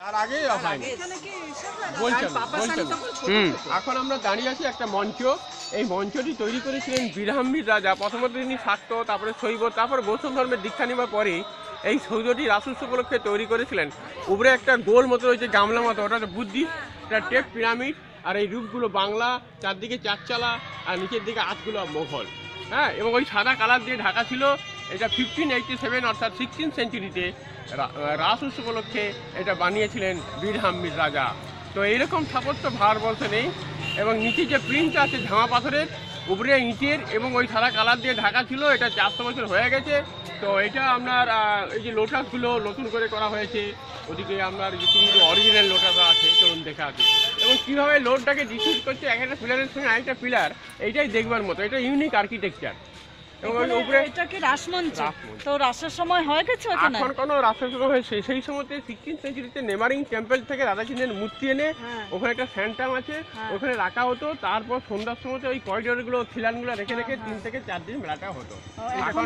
তার আগে এখন আমরা দাঁড়িয়ে আছি একটা মঞ্চ। এই মঞ্চটি তৈরি করেছিলেন বীরহাম্বীর রাজা। প্রথমত তিনি শাক্ত, তারপরে শৈব, তারপরে বৌদ্ধ ধর্মের দীক্ষা নেওয়ার পরে এই সৌধটি রাসুস উপলক্ষে তৈরি করেছিলেন। উপরে একটা গোল মতো রয়েছে, গামলা মতো, ওটা বুদ্ধিস্ট, একটা টেপ পিরামিড। আর এই রূপগুলো বাংলা, চারদিকে চারচালা, আর নিচের দিকে আটগুলো মোঘল। হ্যাঁ, এবং ওই সাদা কালার দিয়ে ঢাকা ছিল। এটা 1587 অর্থাৎ 16th সেঞ্চুরিতে রাস উৎসব উপলক্ষে এটা বানিয়েছিলেন বীরহাম্বীর রাজা। তো এইরকম স্থাপত্য ভারতবর্ষে নেই। এবং নিচে যে প্রিন্ট আছে ঝামা পাথরের, উপরে ইটের, এবং ওই সাদা কালার দিয়ে ঢাকা ছিল। এটা 400 বছর হয়ে গেছে। তো এটা আপনার এই যে লোটাসগুলো নতুন করে করা হয়েছে, ওদিকে আপনার যে কিন্তু অরিজিনাল লোটাস আছে চলুন দেখা আছে। এবং কীভাবে লোডটাকে ডিসিউজ করছে এক একটা পিলারের সঙ্গে আরেকটা পিলার, এইটাই দেখবার মতো। এটা ইউনিক আর্কিটেকচার। এবং উপরে এটা কি রাসমঞ্চ? তো রাসের সময় হয়ে গেছে ওখানে? এখন কোনো রাসের সময় হয়েছে সেই সময়তে 16th সেঞ্চুরিতে নেমারিং টেম্পল থেকে রাধাকৃষ্ণের মূর্তি এনে ওখানে একটা স্যান্টাম আছে, ওখানে রাখা হতো। তারপর সন্ধ্যার সময় ওই করিডোরগুলো খিলানগুলো রেখে রেখে 3 থেকে 4 দিন রাখা হতো। এখন